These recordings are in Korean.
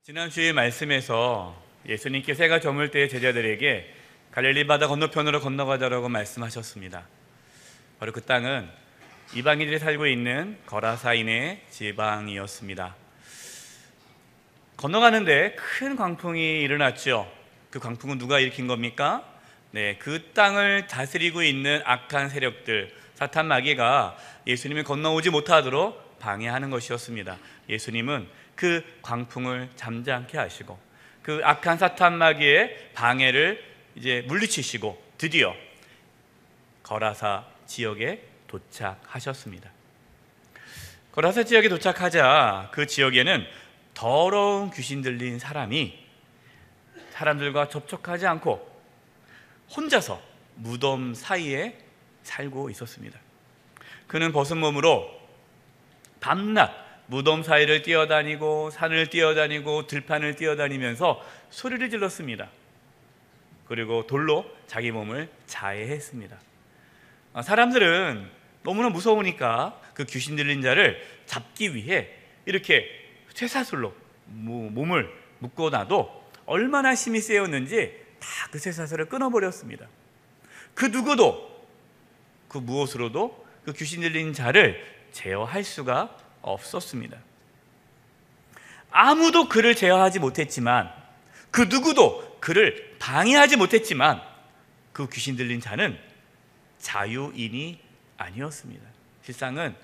지난 주일 말씀에서 예수님께서 해가 저물 때 제자들에게 갈릴리 바다 건너편으로 건너가자라고 말씀하셨습니다. 바로 그 땅은 이방인들이 살고 있는 거라사인의 지방이었습니다. 건너가는데 큰 광풍이 일어났죠. 그 광풍은 누가 일으킨 겁니까? 그 땅을 다스리고 있는 악한 세력들, 사탄 마귀가 예수님을 건너오지 못하도록 방해하는 것이었습니다. 예수님은 그 광풍을 잠잠케 하시고 그 악한 사탄 마귀의 방해를 이제 물리치시고 드디어 거라사 지역에 도착하셨습니다. 거라사 지역에 도착하자 그 지역에는 더러운 귀신 들린 사람이 사람들과 접촉하지 않고 혼자서 무덤 사이에 살고 있었습니다. 그는 벗은 몸으로 밤낮 무덤 사이를 뛰어다니고 산을 뛰어다니고 들판을 뛰어다니면서 소리를 질렀습니다. 그리고 돌로 자기 몸을 자해했습니다. 사람들은 너무나 무서우니까 그 귀신 들린 자를 잡기 위해 이렇게 쇠사슬로 몸을 묶어놔도 얼마나 힘이 세었는지 다 그 쇠사슬을 끊어버렸습니다. 그 누구도 그 무엇으로도 그 귀신 들린 자를 제어할 수가 없었습니다. 아무도 그를 제어하지 못했지만 그 누구도 그를 방해하지 못했지만 그 귀신 들린 자는 자유인이 아니었습니다. 실상은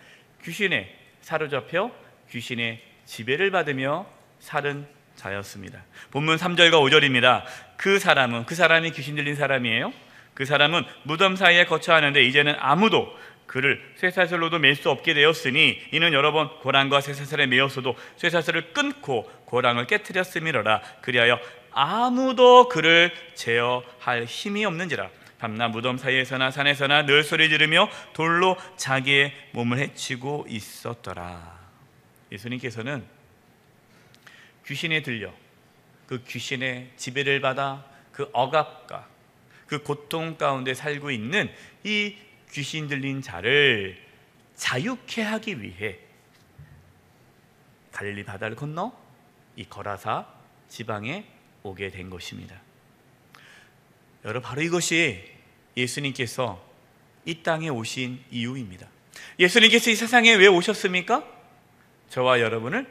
귀신에 사로잡혀 귀신의 지배를 받으며 사는 자였습니다. 본문 3절과 5절입니다. 그 사람이 귀신 들린 사람이에요. 그 사람은 무덤 사이에 거처하는데 이제는 아무도 그를 쇠사슬로도 맬 수 없게 되었으니 이는 여러 번 고랑과 쇠사슬에 매었어도 쇠사슬을 끊고 고랑을 깨트렸음이로라. 그리하여 아무도 그를 제어할 힘이 없는지라. 밤낮 무덤 사이에서나 산에서나 늘 소리 지르며 돌로 자기의 몸을 해치고 있었더라. 예수님께서는 귀신에 들려 그 귀신의 지배를 받아 그 억압과 그 고통 가운데 살고 있는 이 귀신 들린 자를 자유케 하기 위해 갈릴리 바다를 건너 이 거라사 지방에 오게 된 것입니다. 여러분, 바로 이것이 예수님께서 이 땅에 오신 이유입니다. 예수님께서 이 세상에 왜 오셨습니까? 저와 여러분을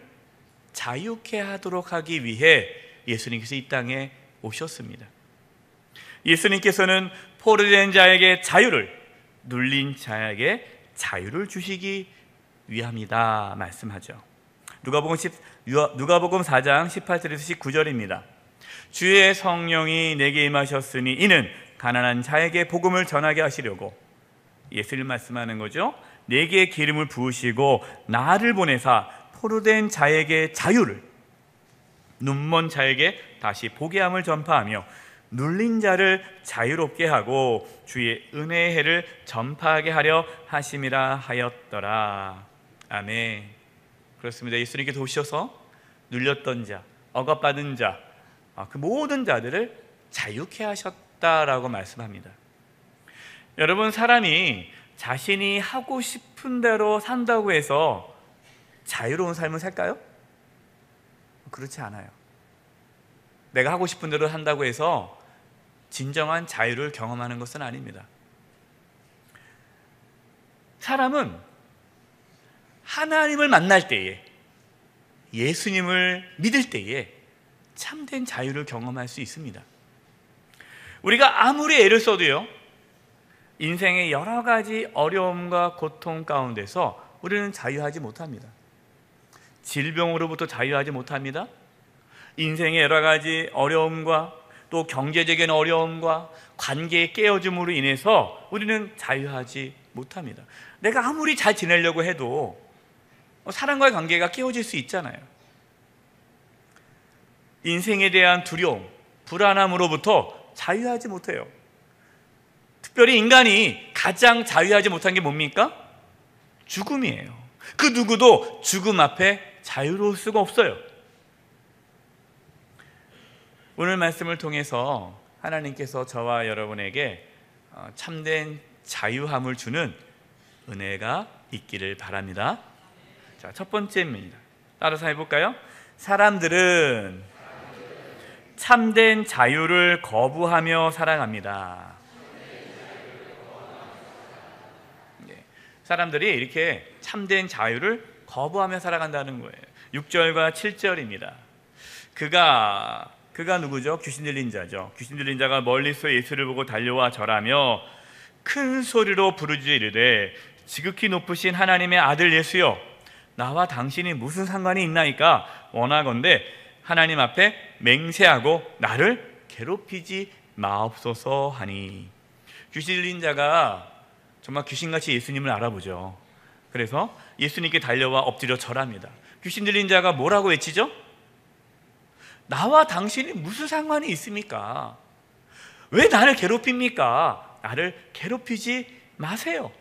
자유케 하도록 하기 위해 예수님께서 이 땅에 오셨습니다. 예수님께서는 포로된 자에게 자유를, 눌린 자에게 자유를 주시기 위함이다 말씀하죠. 누가복음 4장 18절에서 19절입니다. 주의 성령이 내게 임하셨으니 이는 가난한 자에게 복음을 전하게 하시려고, 예수님 말씀하는 거죠. 내게 기름을 부으시고 나를 보내사 포로된 자에게 자유를, 눈먼 자에게 다시 보게 함을 전파하며 눌린 자를 자유롭게 하고 주의 은혜의 해를 전파하게 하려 하심이라 하였더라. 아멘. 그렇습니다. 예수님께서 오셔서 눌렸던 자, 억압받은 자, 그 모든 자들을 자유케 하셨다라고 말씀합니다. 여러분, 사람이 자신이 하고 싶은 대로 산다고 해서 자유로운 삶을 살까요? 그렇지 않아요. 내가 하고 싶은 대로 한다고 해서 진정한 자유를 경험하는 것은 아닙니다. 사람은 하나님을 만날 때에, 예수님을 믿을 때에 참된 자유를 경험할 수 있습니다. 우리가 아무리 애를 써도요, 인생의 여러 가지 어려움과 고통 가운데서 우리는 자유하지 못합니다. 질병으로부터 자유하지 못합니다. 인생의 여러 가지 어려움과 또 경제적인 어려움과 관계의 깨어짐으로 인해서 우리는 자유하지 못합니다. 내가 아무리 잘 지내려고 해도 사람과의 관계가 깨어질 수 있잖아요. 인생에 대한 두려움, 불안함으로부터 자유하지 못해요. 특별히 인간이 가장 자유하지 못한 게 뭡니까? 죽음이에요. 그 누구도 죽음 앞에 자유로울 수가 없어요. 오늘 말씀을 통해서 하나님께서 저와 여러분에게 참된 자유함을 주는 은혜가 있기를 바랍니다. 자, 첫 번째입니다. 따라서 해볼까요? 사람들은 참된 자유를 거부하며 살아갑니다. 사람들이 이렇게 참된 자유를 거부하며 살아간다는 거예요. 6절과 7절입니다. 그가 누구죠? 귀신 들린 자죠. 귀신 들린 자가 멀리서 예수를 보고 달려와 절하며 큰 소리로 부르짖어 이르되 지극히 높으신 하나님의 아들 예수여, 나와 당신이 무슨 상관이 있나이까? 원하건대 하나님 앞에 맹세하고 나를 괴롭히지 마옵소서 하니. 귀신 들린 자가 정말 귀신같이 예수님을 알아보죠. 그래서 예수님께 달려와 엎드려 절합니다. 귀신 들린 자가 뭐라고 외치죠? 나와 당신이 무슨 상관이 있습니까? 왜 나를 괴롭힙니까? 나를 괴롭히지 마세요.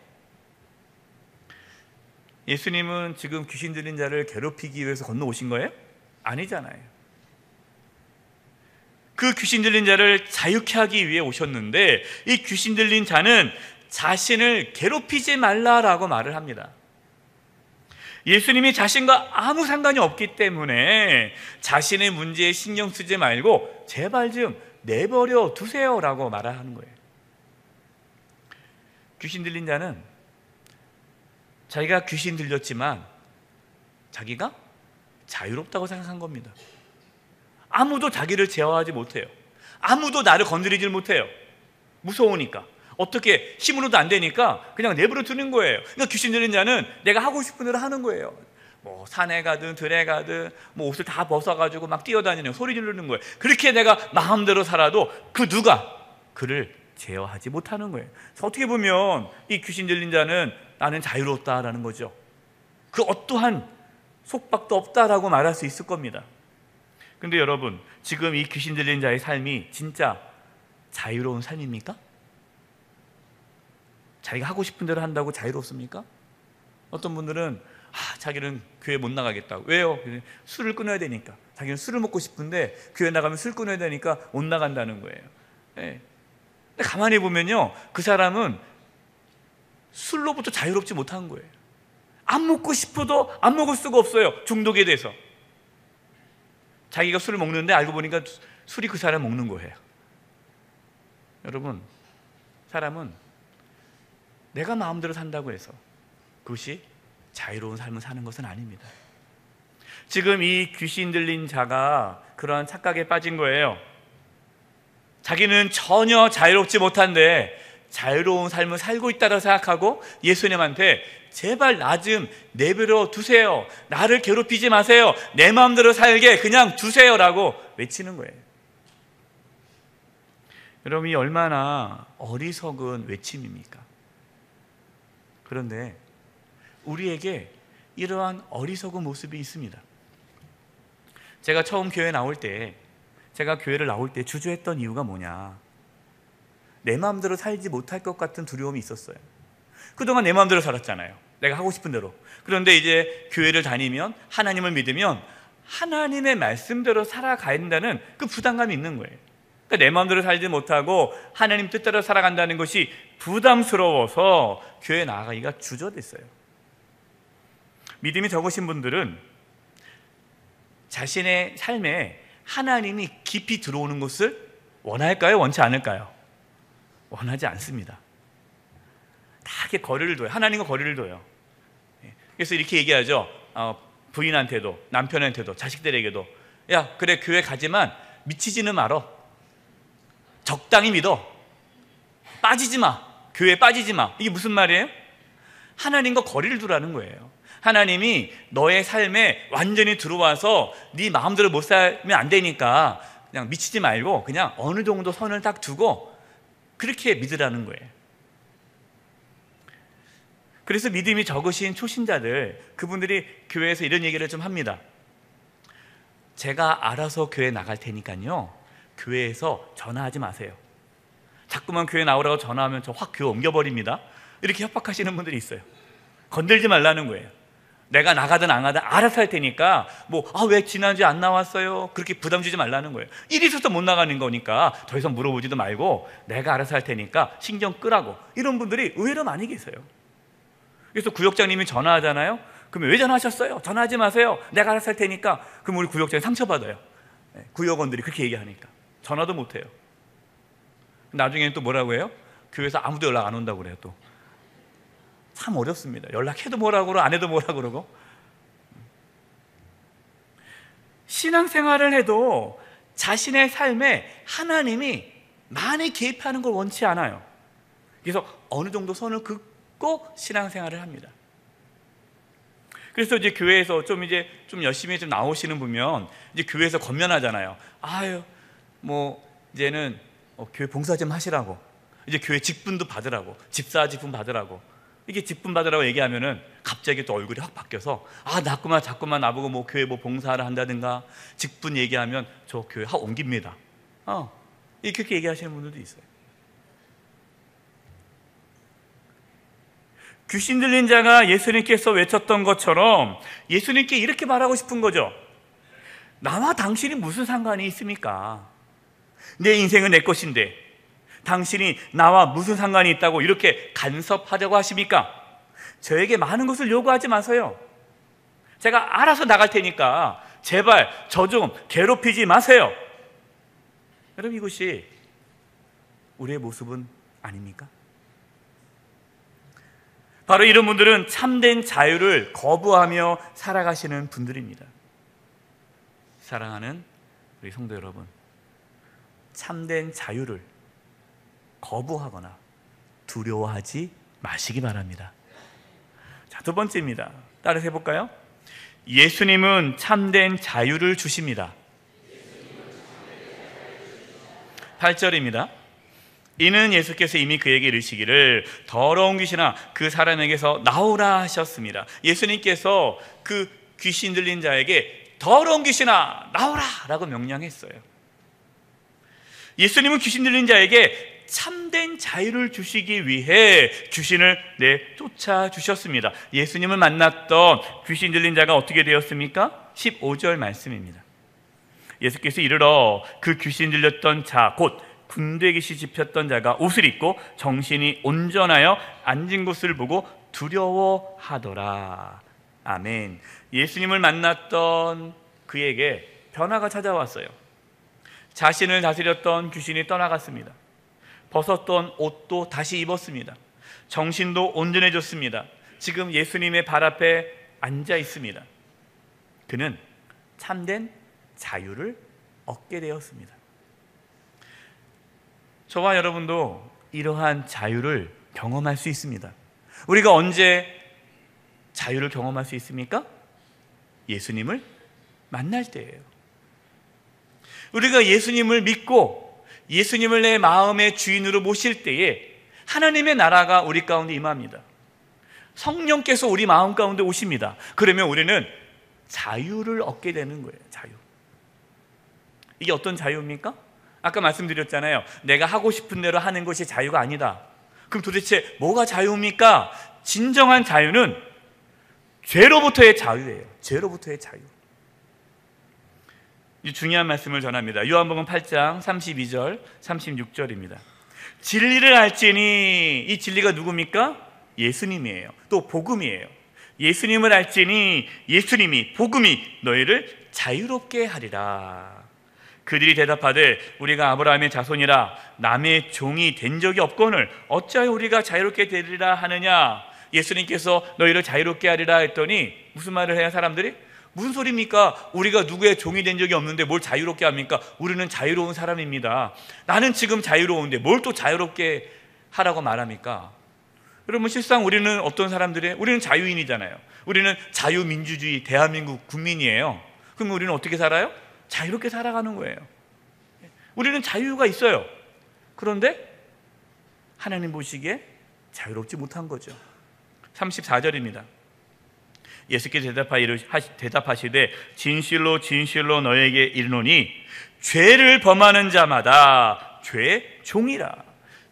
예수님은 지금 귀신 들린 자를 괴롭히기 위해서 건너오신 거예요? 아니잖아요. 그 귀신 들린 자를 자유케 하기 위해 오셨는데, 이 귀신 들린 자는 자신을 괴롭히지 말라라고 말을 합니다. 예수님이 자신과 아무 상관이 없기 때문에 자신의 문제에 신경 쓰지 말고 제발 좀 내버려 두세요라고 말을 하는 거예요. 귀신 들린 자는 자기가 귀신 들렸지만 자기가 자유롭다고 생각한 겁니다. 아무도 자기를 제어하지 못해요. 아무도 나를 건드리질 못해요. 무서우니까. 어떻게 힘으로도 안 되니까 그냥 내버려 두는 거예요. 그러니까 귀신 들린 자는 내가 하고 싶은 대로 하는 거예요. 뭐 산에 가든 들에 가든 뭐 옷을 다 벗어가지고 막 뛰어다니는, 소리 지르는 거예요. 그렇게 내가 마음대로 살아도 그 누가 그를 제어하지 못하는 거예요. 어떻게 보면 이 귀신 들린 자는 나는 자유롭다라는 거죠. 그 어떠한 속박도 없다라고 말할 수 있을 겁니다. 근데 여러분, 지금 이 귀신 들린 자의 삶이 진짜 자유로운 삶입니까? 자기가 하고 싶은 대로 한다고 자유롭습니까? 어떤 분들은 자기는 교회 못 나가겠다고. 왜요? 술을 끊어야 되니까. 자기는 술을 먹고 싶은데 교회 나가면 술 끊어야 되니까 못 나간다는 거예요. 네. 근데 가만히 보면요, 그 사람은 술로부터 자유롭지 못한 거예요. 안 먹고 싶어도 안 먹을 수가 없어요. 중독에 대해서. 자기가 술을 먹는데 알고 보니까 술이 그 사람 먹는 거예요. 여러분, 사람은 내가 마음대로 산다고 해서 그것이 자유로운 삶을 사는 것은 아닙니다. 지금 이 귀신 들린 자가 그러한 착각에 빠진 거예요. 자기는 전혀 자유롭지 못한데 자유로운 삶을 살고 있다고 생각하고 예수님한테 제발 나 좀 내버려 두세요. 나를 괴롭히지 마세요. 내 마음대로 살게 그냥 두세요라고 외치는 거예요. 여러분, 이 얼마나 어리석은 외침입니까? 그런데 우리에게 이러한 어리석은 모습이 있습니다. 제가 처음 교회 나올 때, 제가 교회를 나올 때 주저했던 이유가 뭐냐, 내 마음대로 살지 못할 것 같은 두려움이 있었어요. 그동안 내 마음대로 살았잖아요. 내가 하고 싶은 대로. 그런데 이제 교회를 다니면, 하나님을 믿으면 하나님의 말씀대로 살아가야 된다는 그 부담감이 있는 거예요. 그러니까 내 마음대로 살지 못하고 하나님 뜻대로 살아간다는 것이 부담스러워서 교회에 나가기가 주저됐어요. 믿음이 적으신 분들은 자신의 삶에 하나님이 깊이 들어오는 것을 원할까요? 원치 않을까요? 원하지 않습니다. 다 이렇게 거리를 둬요. 하나님과 거리를 둬요. 그래서 이렇게 얘기하죠. 부인한테도, 남편한테도, 자식들에게도, 야, 그래, 교회 가지만 미치지는 말어. 적당히 믿어. 빠지지 마. 교회에 빠지지 마. 이게 무슨 말이에요? 하나님과 거리를 두라는 거예요. 하나님이 너의 삶에 완전히 들어와서 네 마음대로 못 살면 안 되니까 그냥 미치지 말고 그냥 어느 정도 선을 딱 두고 그렇게 믿으라는 거예요. 그래서 믿음이 적으신 초신자들, 그분들이 교회에서 이런 얘기를 좀 합니다. 제가 알아서 교회 나갈 테니까요, 교회에서 전화하지 마세요. 자꾸만 교회 나오라고 전화하면 저 확 교회 옮겨버립니다. 이렇게 협박하시는 분들이 있어요. 건들지 말라는 거예요. 내가 나가든 안 가든 알아서 할 테니까 왜 지난주에 안 나왔어요? 그렇게 부담 주지 말라는 거예요. 일이 있어서 못 나가는 거니까 더 이상 물어보지도 말고 내가 알아서 할 테니까 신경 끄라고. 이런 분들이 의외로 많이 계세요. 그래서 구역장님이 전화하잖아요. 그러면 왜 전화하셨어요? 전화하지 마세요. 내가 알아서 할 테니까. 그럼 우리 구역장이 상처받아요. 구역원들이 그렇게 얘기하니까 전화도 못해요. 나중에는 또 뭐라고 해요? 교회에서 아무도 연락 안 온다고 그래요. 또 참 어렵습니다. 연락해도 뭐라고 그러고 안 해도 뭐라고 그러고. 신앙생활을 해도 자신의 삶에 하나님이 많이 개입하는 걸 원치 않아요. 그래서 어느 정도 선을 긋고 신앙생활을 합니다. 그래서 이제 교회에서 좀 열심히 좀 나오시는 분면 이제 교회에서 권면하잖아요. 아유, 뭐 이제는 교회 봉사 좀 하시라고, 이제 교회 직분도 받으라고, 집사 직분 받으라고. 이게 직분 받으라고 얘기하면은 갑자기 또 얼굴이 확 바뀌어서 자꾸만 나보고 뭐 교회 뭐 봉사를 한다든가 직분 얘기하면 저 교회 확 옮깁니다. 이렇게 얘기하시는 분들도 있어요. 귀신 들린 자가 예수님께서 외쳤던 것처럼 예수님께 이렇게 말하고 싶은 거죠. 나와 당신이 무슨 상관이 있습니까? 내 인생은 내 것인데 당신이 나와 무슨 상관이 있다고 이렇게 간섭하려고 하십니까? 저에게 많은 것을 요구하지 마세요. 제가 알아서 나갈 테니까 제발 저 좀 괴롭히지 마세요. 여러분, 이것이 우리의 모습은 아닙니까? 바로 이런 분들은 참된 자유를 거부하며 살아가시는 분들입니다. 사랑하는 우리 성도 여러분, 참된 자유를 거부하거나 두려워하지 마시기 바랍니다. 자, 두 번째입니다. 따라서 해볼까요? 예수님은 참된 자유를 주십니다. 8절입니다. 이는 예수께서 이미 그에게 이르시기를 더러운 귀신아 그 사람에게서 나오라 하셨습니다. 예수님께서 그 귀신 들린 자에게 더러운 귀신아 나오라 라고 명령했어요. 예수님은 귀신 들린 자에게 참된 자유를 주시기 위해 귀신을 내쫓아 주셨습니다. 예수님을 만났던 귀신 들린 자가 어떻게 되었습니까? 15절 말씀입니다. 예수께서 이르러 그 귀신 들렸던 자 곧 군대 귀신 집혔던 자가 옷을 입고 정신이 온전하여 앉은 곳을 보고 두려워하더라. 아멘. 예수님을 만났던 그에게 변화가 찾아왔어요. 자신을 다스렸던 귀신이 떠나갔습니다. 벗었던 옷도 다시 입었습니다. 정신도 온전해졌습니다. 지금 예수님의 발 앞에 앉아 있습니다. 그는 참된 자유를 얻게 되었습니다. 저와 여러분도 이러한 자유를 경험할 수 있습니다. 우리가 언제 자유를 경험할 수 있습니까? 예수님을 만날 때예요. 우리가 예수님을 믿고 예수님을 내 마음의 주인으로 모실 때에 하나님의 나라가 우리 가운데 임합니다. 성령께서 우리 마음 가운데 오십니다. 그러면 우리는 자유를 얻게 되는 거예요. 자유. 이게 어떤 자유입니까? 아까 말씀드렸잖아요. 내가 하고 싶은 대로 하는 것이 자유가 아니다. 그럼 도대체 뭐가 자유입니까? 진정한 자유는 죄로부터의 자유예요. 죄로부터의 자유. 중요한 말씀을 전합니다. 요한복음 8장 32절 36절입니다. 진리를 알지니, 이 진리가 누굽니까? 예수님이에요. 또 복음이에요. 예수님을 알지니 예수님이 복음이 너희를 자유롭게 하리라. 그들이 대답하되 우리가 아브라함의 자손이라 남의 종이 된 적이 없거늘 어찌하여 우리가 자유롭게 되리라 하느냐. 예수님께서 너희를 자유롭게 하리라 했더니 무슨 말을 해요? 사람들이 무슨 소리입니까? 우리가 누구의 종이 된 적이 없는데 뭘 자유롭게 합니까? 우리는 자유로운 사람입니다. 나는 지금 자유로운데 뭘 또 자유롭게 하라고 말합니까? 여러분, 실상 우리는 어떤 사람들이에요? 우리는 자유인이잖아요. 우리는 자유민주주의 대한민국 국민이에요. 그럼 우리는 어떻게 살아요? 자유롭게 살아가는 거예요. 우리는 자유가 있어요. 그런데 하나님 보시기에 자유롭지 못한 거죠. 34절입니다. 예수께서 대답하시되 진실로 진실로 너에게 이르노니 죄를 범하는 자마다 죄의 종이라.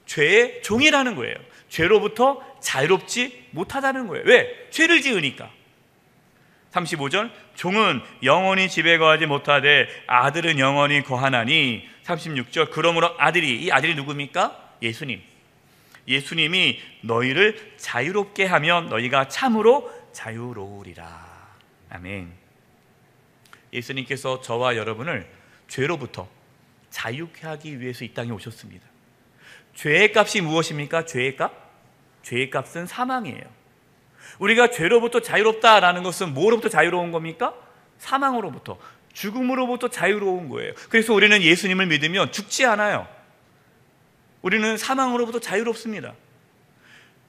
죄의 종이라는 거예요. 죄로부터 자유롭지 못하다는 거예요. 왜? 죄를 지으니까. 35절 종은 영원히 집에 거하지 못하되 아들은 영원히 거하나니. 36절 그러므로 아들이, 이 아들이 누굽니까? 예수님. 예수님이 너희를 자유롭게 하면 너희가 참으로 자유로우리라. 아멘. 예수님께서 저와 여러분을 죄로부터 자유케 하기 위해서 이 땅에 오셨습니다. 죄의 값이 무엇입니까? 죄의 값? 죄의 값은 사망이에요. 우리가 죄로부터 자유롭다라는 것은 뭐로부터 자유로운 겁니까? 사망으로부터, 죽음으로부터 자유로운 거예요. 그래서 우리는 예수님을 믿으면 죽지 않아요. 우리는 사망으로부터 자유롭습니다.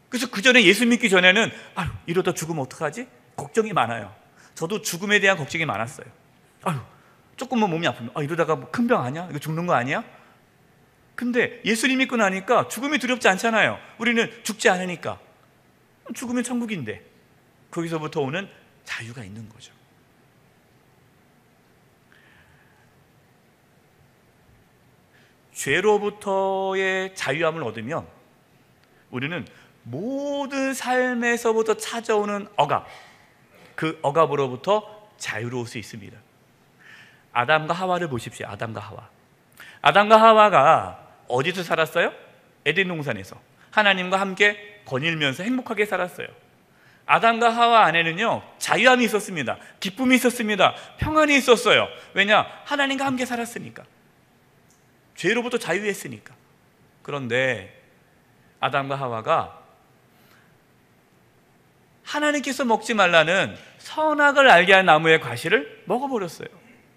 그래서 그 전에 예수 믿기 전에는 이러다 죽으면 어떡하지? 걱정이 많아요. 저도 죽음에 대한 걱정이 많았어요. 조금만 몸이 아프면 이러다가 큰 병 아니야? 이거 죽는 거 아니야? 근데 예수님 믿고 나니까 죽음이 두렵지 않잖아요. 우리는 죽지 않으니까. 죽으면 천국인데 거기서부터 오는 자유가 있는 거죠. 죄로부터의 자유함을 얻으면 우리는 모든 삶에서부터 찾아오는 억압, 그 억압으로부터 자유로울 수 있습니다. 아담과 하와를 보십시오. 아담과 하와가 어디서 살았어요? 에덴 동산에서 하나님과 함께 거닐면서 행복하게 살았어요. 아담과 하와 안에는요, 자유함이 있었습니다. 기쁨이 있었습니다. 평안이 있었어요. 왜냐? 하나님과 함께 살았으니까. 죄로부터 자유했으니까. 그런데 아담과 하와가 하나님께서 먹지 말라는 선악을 알게 한 나무의 과실을 먹어버렸어요.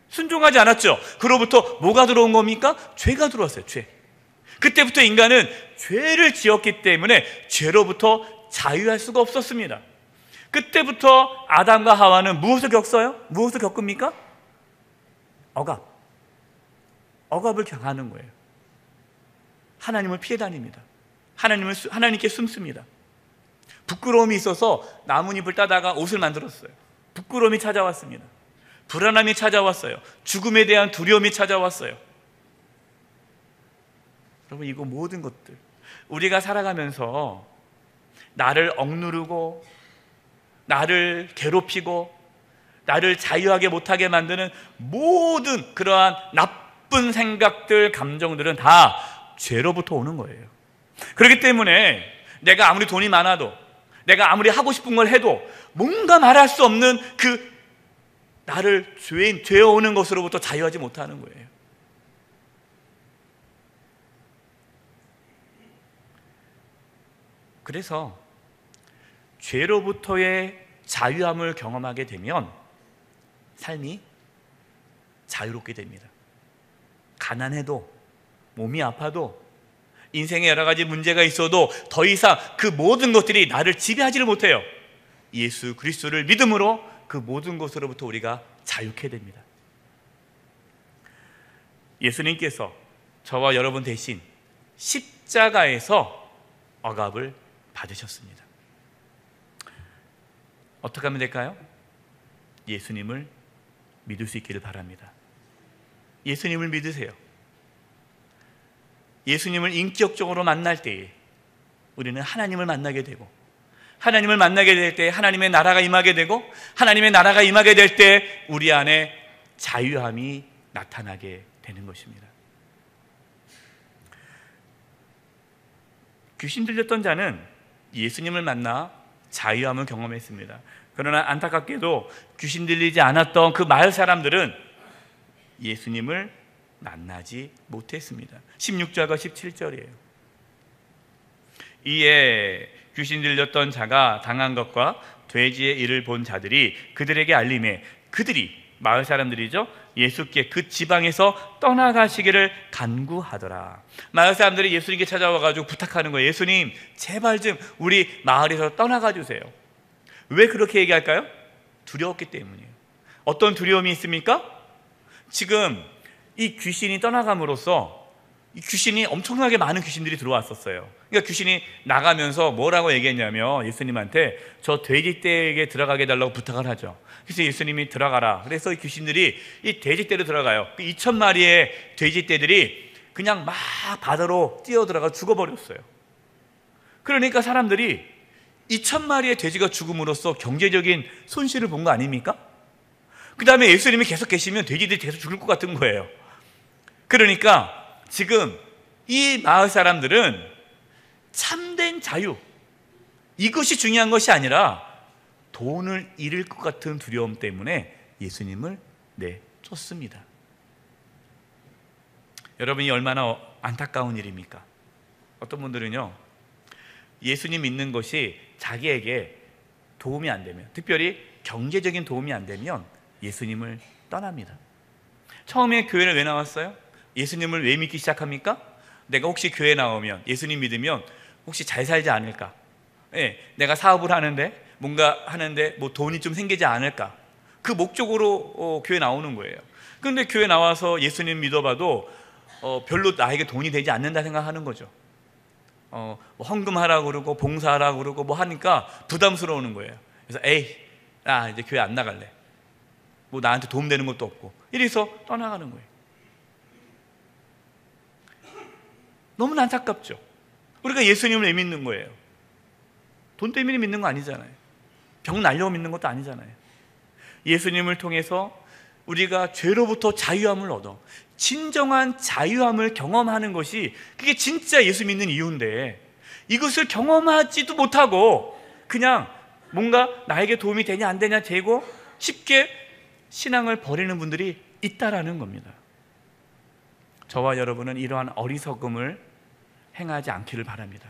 순종하지 않았죠. 그로부터 뭐가 들어온 겁니까? 죄가 들어왔어요. 죄. 그때부터 인간은 죄를 지었기 때문에 죄로부터 자유할 수가 없었습니다. 그때부터 아담과 하와는 무엇을 겪어요? 무엇을 겪습니까? 억압을 당하는 거예요. 하나님을 피해 다닙니다. 하나님께 숨습니다. 부끄러움이 있어서 나뭇잎을 따다가 옷을 만들었어요. 부끄러움이 찾아왔습니다. 불안함이 찾아왔어요. 죽음에 대한 두려움이 찾아왔어요. 여러분, 이거 모든 것들, 우리가 살아가면서 나를 억누르고 나를 괴롭히고 나를 자유하게 못하게 만드는 모든 그러한 나쁜 생각들, 감정들은 다 죄로부터 오는 거예요. 그렇기 때문에 내가 아무리 돈이 많아도, 내가 아무리 하고 싶은 걸 해도 뭔가 말할 수 없는 그 나를 죄어오는 것으로부터 자유하지 못하는 거예요. 그래서 죄로부터의 자유함을 경험하게 되면 삶이 자유롭게 됩니다. 가난해도, 몸이 아파도, 인생에 여러 가지 문제가 있어도 더 이상 그 모든 것들이 나를 지배하지를 못해요. 예수 그리스도를 믿음으로 그 모든 것으로부터 우리가 자유케 됩니다. 예수님께서 저와 여러분 대신 십자가에서 억압을 받으셨습니다. 어떻게 하면 될까요? 예수님을 믿을 수 있기를 바랍니다. 예수님을 믿으세요. 예수님을 인격적으로 만날 때에 우리는 하나님을 만나게 되고, 하나님을 만나게 될 때 하나님의 나라가 임하게 되고, 하나님의 나라가 임하게 될 때 우리 안에 자유함이 나타나게 되는 것입니다. 귀신 들렸던 자는 예수님을 만나 자유함을 경험했습니다. 그러나 안타깝게도 귀신 들리지 않았던 그 마을 사람들은 예수님을 만나지 못했습니다. 16절과 17절이에요. 이에 귀신 들렸던 자가 당한 것과 돼지의 일을 본 자들이 그들에게 알림해 그들이, 마을 사람들이죠, 예수께 그 지방에서 떠나가시기를 간구하더라. 마을 사람들이 예수님께 찾아와가지고 부탁하는 거예요. 예수님, 제발 좀 우리 마을에서 떠나가 주세요. 왜 그렇게 얘기할까요? 두려웠기 때문이에요. 어떤 두려움이 있습니까? 지금 이 귀신이 떠나감으로써 이 귀신이 엄청나게 많은 귀신들이 들어왔었어요. 그러니까 귀신이 나가면서 뭐라고 얘기했냐면 예수님한테 저 돼지떼에게 들어가게 해달라고 부탁을 하죠. 그래서 예수님이 들어가라. 그래서 이 귀신들이 이 돼지떼로 들어가요. 그 2,000마리의 돼지떼들이 그냥 막 바다로 뛰어들어가 죽어버렸어요. 그러니까 사람들이 2,000마리의 돼지가 죽음으로써 경제적인 손실을 본 거 아닙니까? 그 다음에 예수님이 계속 계시면 돼지들이 계속 죽을 것 같은 거예요. 그러니까 지금 이 마을 사람들은 참된 자유, 이것이 중요한 것이 아니라 돈을 잃을 것 같은 두려움 때문에 예수님을 내쫓습니다. 여러분이 얼마나 안타까운 일입니까? 어떤 분들은요, 예수님 믿는 것이 자기에게 도움이 안 되면, 특별히 경제적인 도움이 안 되면 예수님을 떠납니다. 처음에 교회를 왜 나왔어요? 예수님을 왜 믿기 시작합니까? 내가 혹시 교회 나오면, 예수님 믿으면 혹시 잘 살지 않을까? 내가 사업을 하는데, 뭔가 하는데 뭐 돈이 좀 생기지 않을까? 그 목적으로 교회 나오는 거예요. 그런데 교회 나와서 예수님 믿어봐도 별로 나에게 돈이 되지 않는다 생각하는 거죠. 헌금하라고 그러고 봉사하라고 그러고 뭐 하니까 부담스러우는 거예요. 그래서 나 이제 교회 안 나갈래. 뭐 나한테 도움되는 것도 없고. 이래서 떠나가는 거예요. 너무나 안타깝죠. 우리가 예수님을 왜 믿는 거예요? 돈 때문에 믿는 거 아니잖아요. 병 날려고 믿는 것도 아니잖아요. 예수님을 통해서 우리가 죄로부터 자유함을 얻어 진정한 자유함을 경험하는 것이, 그게 진짜 예수 믿는 이유인데, 이것을 경험하지도 못하고 그냥 뭔가 나에게 도움이 되냐 안 되냐 재고 쉽게 신앙을 버리는 분들이 있다라는 겁니다. 저와 여러분은 이러한 어리석음을 행하지 않기를 바랍니다.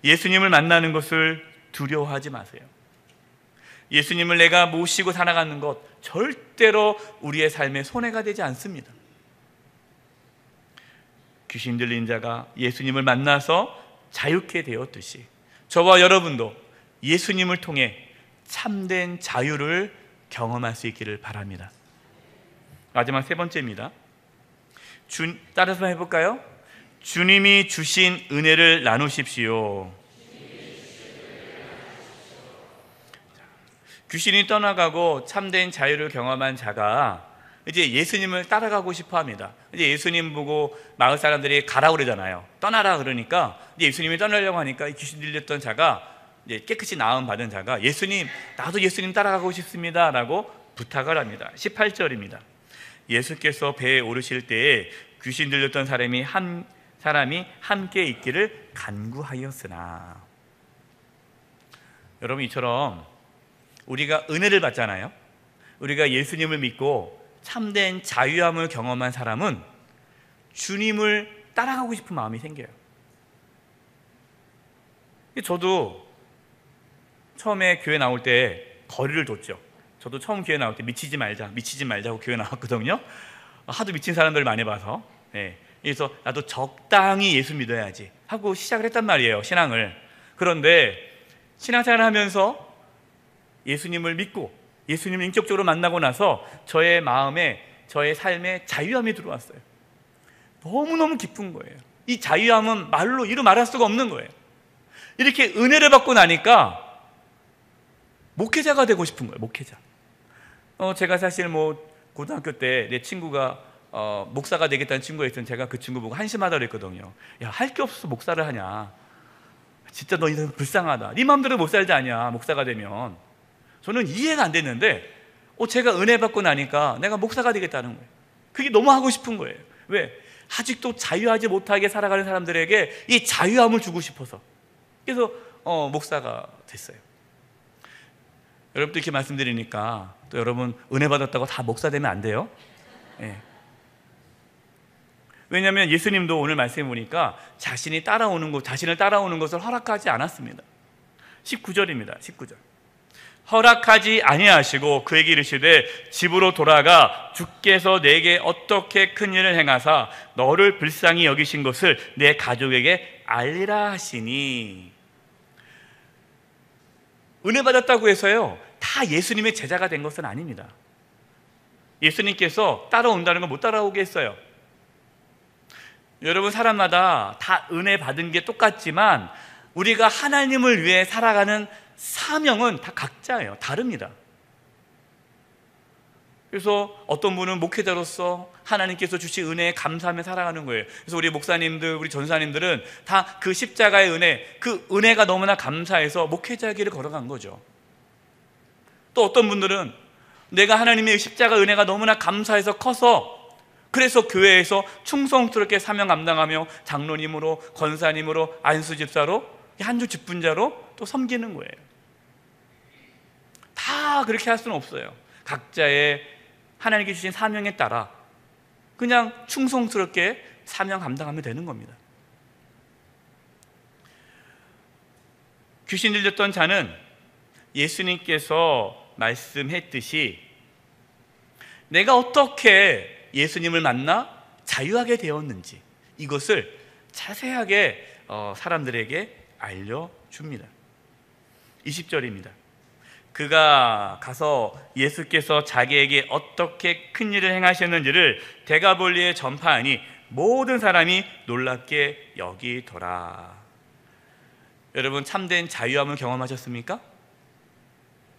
예수님을 만나는 것을 두려워하지 마세요. 예수님을 내가 모시고 살아가는 것 절대로 우리의 삶에 손해가 되지 않습니다. 귀신 들린 자가 예수님을 만나서 자유케 되었듯이 저와 여러분도 예수님을 통해 참된 자유를 경험할 수 있기를 바랍니다. 마지막 세 번째입니다. 따라서 해볼까요? 주님이 주신 은혜를 나누십시오. 귀신이 떠나가고 참된 자유를 경험한 자가 이제 예수님을 따라가고 싶어 합니다. 이제 예수님 보고 마을 사람들이 가라 그러잖아요. 떠나라 그러니까 이제 예수님이 떠나려고 하니까 귀신 들렸던 자가, 이제 깨끗이 나음 받은 자가, 예수님, 나도 예수님 따라가고 싶습니다 라고 부탁을 합니다. 18절입니다. 예수께서 배에 오르실 때에 귀신 들렸던 사람이 함께 있기를 간구하였으나. 여러분, 이처럼 우리가 은혜를 받잖아요. 우리가 예수님을 믿고 참된 자유함을 경험한 사람은 주님을 따라가고 싶은 마음이 생겨요. 저도 처음에 교회 나올 때 거리를 뒀죠. 저도 처음 교회 나올 때 미치지 말자고 교회 나왔거든요. 하도 미친 사람들을 많이 봐서. 그래서 나도 적당히 예수 믿어야지 하고 시작을 했단 말이에요, 신앙을. 그런데 신앙생활을 하면서 예수님을 믿고 예수님을 인격적으로 만나고 나서 저의 마음에, 저의 삶에 자유함이 들어왔어요. 너무너무 기쁜 거예요. 이 자유함은 말로 이루 말할 수가 없는 거예요. 이렇게 은혜를 받고 나니까 목회자가 되고 싶은 거예요. 목회자. 제가 사실 고등학교 때 내 친구가 목사가 되겠다는 친구가 있으면 제가 그 친구 보고 한심하다 그랬거든요. 야, 할 게 없어서 목사를 하냐. 진짜 너 인생 불쌍하다. 네 마음대로 못 살지 않냐, 목사가 되면. 저는 이해가 안 됐는데 제가 은혜 받고 나니까 내가 목사가 되겠다는 거예요. 그게 너무 하고 싶은 거예요. 왜? 아직도 자유하지 못하게 살아가는 사람들에게 이 자유함을 주고 싶어서. 그래서 목사가 됐어요. 여러분도 이렇게 말씀드리니까 또 여러분 은혜 받았다고 다 목사 되면 안 돼요. 왜냐하면 예수님도 오늘 말씀해 보니까 자신을 따라오는 것을 허락하지 않았습니다. 19절입니다. 19절. 허락하지 아니하시고 그에게 이르시되 집으로 돌아가 주께서 내게 어떻게 큰 일을 행하사 너를 불쌍히 여기신 것을 내 가족에게 알리라 하시니. 은혜 받았다고 해서요 다 예수님의 제자가 된 것은 아닙니다. 예수님께서 따라온다는 건 못 따라오게 했어요. 여러분, 사람마다 다 은혜 받은 게 똑같지만 우리가 하나님을 위해 살아가는 사명은 다 각자예요. 다릅니다. 그래서 어떤 분은 목회자로서 하나님께서 주신 은혜에 감사하며 살아가는 거예요. 그래서 우리 목사님들, 우리 전사님들은 다 그 십자가의 은혜, 그 은혜가 너무나 감사해서 목회자 길을 걸어간 거죠. 또 어떤 분들은 내가 하나님의 십자가 은혜가 너무나 감사해서 커서, 그래서 교회에서 충성스럽게 사명 감당하며 장로님으로, 권사님으로, 안수집사로 한 주 직분자로 또 섬기는 거예요. 다 그렇게 할 수는 없어요. 각자의 하나님께 주신 사명에 따라 그냥 충성스럽게 사명 감당하면 되는 겁니다. 귀신 들렸던 자는 예수님께서 말씀했듯이 내가 어떻게 예수님을 만나 자유하게 되었는지 이것을 자세하게 사람들에게 알려줍니다. 20절입니다. 그가 가서 예수께서 자기에게 어떻게 큰 일을 행하셨는지를 데가볼리에 전파하니 모든 사람이 놀랍게 여기더라. 여러분, 참된 자유함을 경험하셨습니까?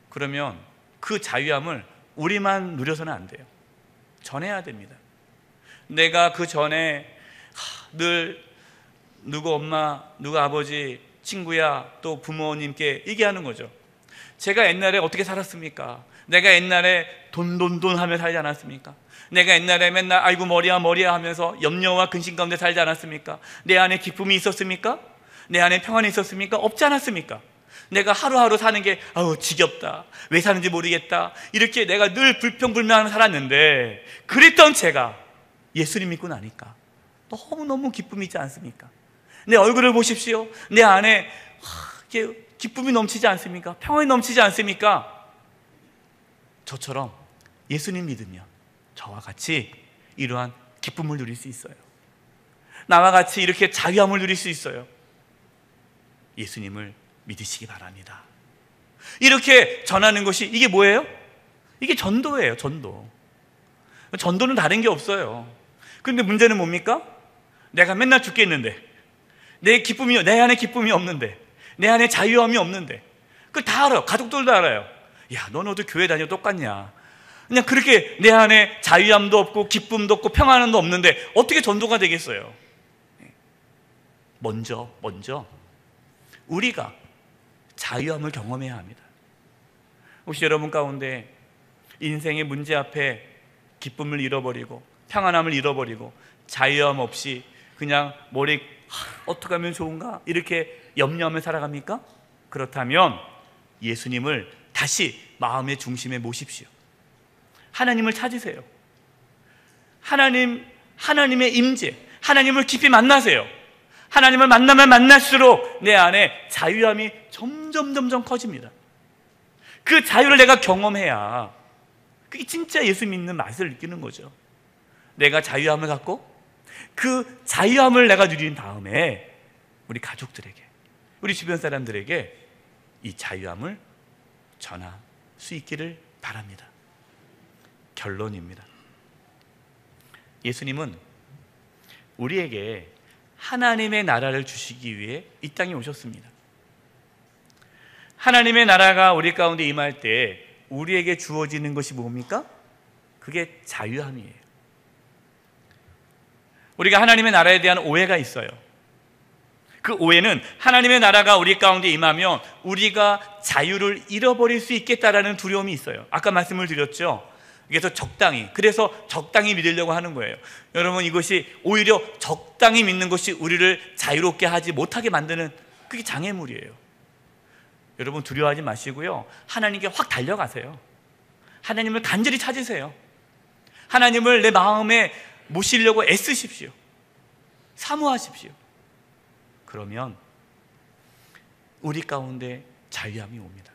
그러면 그 자유함을 우리만 누려서는 안 돼요. 전해야 됩니다. 내가 그 전에 늘 누구 엄마, 누구 아버지, 친구야, 또 부모님께 얘기하는 거죠. 제가 옛날에 어떻게 살았습니까? 내가 옛날에 돈 하며 살지 않았습니까? 내가 옛날에 맨날 아이고 머리야 하면서 염려와 근심 가운데 살지 않았습니까? 내 안에 기쁨이 있었습니까? 내 안에 평안이 있었습니까? 없지 않았습니까? 내가 하루하루 사는 게 지겹다, 왜 사는지 모르겠다, 이렇게 내가 늘 불평불만하며 살았는데, 그랬던 제가 예수님 믿고 나니까 너무너무 기쁨이 있지 않습니까? 내 얼굴을 보십시오. 내 안에 기쁨이 넘치지 않습니까? 평안이 넘치지 않습니까? 저처럼 예수님 믿으면 저와 같이 이러한 기쁨을 누릴 수 있어요. 나와 같이 이렇게 자유함을 누릴 수 있어요. 예수님을 믿으시기 바랍니다. 이렇게 전하는 것이 이게 뭐예요? 이게 전도예요. 전도는 다른 게 없어요. 그런데 문제는 뭡니까? 내가 맨날 죽겠는데, 내 안에 기쁨이 없는데, 내 안에 자유함이 없는데, 그걸 다 알아요. 가족들도 알아요. 야, 너는 어떻게 교회 다녀 똑같냐? 그냥 그렇게 내 안에 자유함도 없고 기쁨도 없고 평안함도 없는데 어떻게 전도가 되겠어요? 먼저 우리가 자유함을 경험해야 합니다. 혹시 여러분 가운데 인생의 문제 앞에 기쁨을 잃어버리고 평안함을 잃어버리고 자유함 없이 그냥 어떻게 하면 좋은가 이렇게 염려하며 살아갑니까? 그렇다면 예수님을 다시 마음의 중심에 모십시오. 하나님을 찾으세요. 하나님의 임재, 하나님을 깊이 만나세요. 하나님을 만나면 만날수록 내 안에 자유함이 점점 커집니다. 그 자유를 내가 경험해야 그게 진짜 예수 믿는 맛을 느끼는 거죠. 내가 자유함을 갖고 그 자유함을 내가 누린 다음에 우리 가족들에게, 우리 주변 사람들에게 이 자유함을 전할 수 있기를 바랍니다. 결론입니다. 예수님은 우리에게 하나님의 나라를 주시기 위해 이 땅에 오셨습니다. 하나님의 나라가 우리 가운데 임할 때 우리에게 주어지는 것이 뭡니까? 그게 자유함이에요. 우리가 하나님의 나라에 대한 오해가 있어요. 그 오해는 하나님의 나라가 우리 가운데 임하면 우리가 자유를 잃어버릴 수 있겠다라는 두려움이 있어요. 아까 말씀을 드렸죠. 그래서 적당히 믿으려고 하는 거예요. 여러분, 이것이 오히려 적당히 믿는 것이 우리를 자유롭게 하지 못하게 만드는 그게 장애물이에요. 여러분, 두려워하지 마시고요, 하나님께 확 달려가세요. 하나님을 간절히 찾으세요. 하나님을 내 마음에 모시려고 애쓰십시오. 사모하십시오. 그러면 우리 가운데 자유함이 옵니다.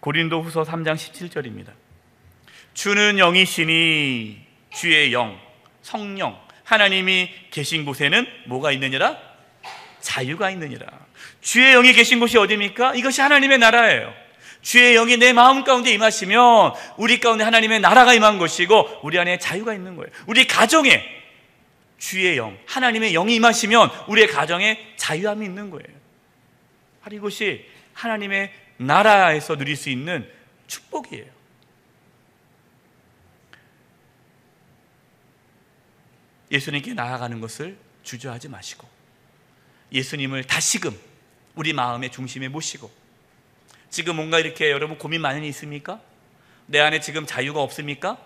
고린도후서 3장 17절입니다. 주는 영이시니 주의 영, 성령, 하나님이 계신 곳에는 뭐가 있느니라? 자유가 있느니라. 주의 영이 계신 곳이 어디입니까? 이것이 하나님의 나라예요. 주의 영이 내 마음 가운데 임하시면 우리 가운데 하나님의 나라가 임한 것이고 우리 안에 자유가 있는 거예요. 우리 가정에 주의 영, 하나님의 영이 임하시면 우리의 가정에 자유함이 있는 거예요. 바로 이것이 하나님의 나라에서 누릴 수 있는 축복이에요. 예수님께 나아가는 것을 주저하지 마시고 예수님을 다시금 우리 마음의 중심에 모시고, 지금 뭔가 이렇게 여러분 고민 많은 일 있습니까? 내 안에 지금 자유가 없습니까?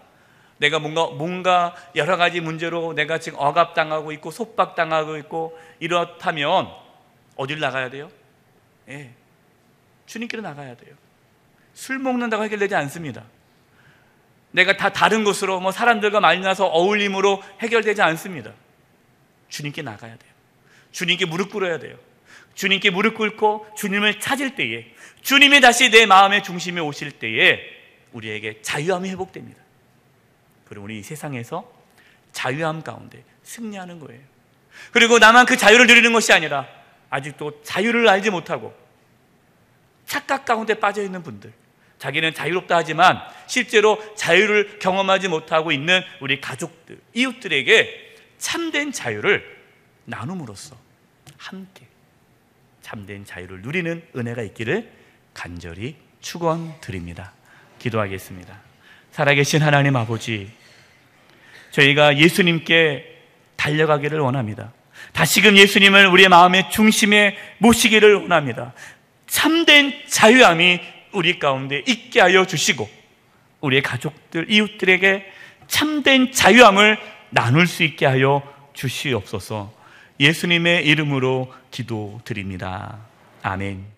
내가 뭔가 여러 가지 문제로 내가 지금 억압당하고 있고 속박당하고 있고 이렇다면 어디를 나가야 돼요? 주님께로 나가야 돼요. 술 먹는다고 해결되지 않습니다. 내가 다 다른 곳으로 사람들과 만나서 어울림으로 해결되지 않습니다. 주님께 나가야 돼요. 주님께 무릎 꿇어야 돼요. 주님께 무릎 꿇고 주님을 찾을 때에, 주님이 다시 내 마음의 중심에 오실 때에 우리에게 자유함이 회복됩니다. 그리고 우리 이 세상에서 자유함 가운데 승리하는 거예요. 그리고 나만 그 자유를 누리는 것이 아니라 아직도 자유를 알지 못하고 착각 가운데 빠져있는 분들, 자기는 자유롭다 하지만 실제로 자유를 경험하지 못하고 있는 우리 가족들, 이웃들에게 참된 자유를 나눔으로써 함께 참된 자유를 누리는 은혜가 있기를 간절히 축원드립니다. 기도하겠습니다. 살아계신 하나님 아버지, 저희가 예수님께 달려가기를 원합니다. 다시금 예수님을 우리의 마음의 중심에 모시기를 원합니다. 참된 자유함이 우리 가운데 있게 하여 주시고 우리의 가족들, 이웃들에게 참된 자유함을 나눌 수 있게 하여 주시옵소서. 예수님의 이름으로 기도드립니다. 아멘.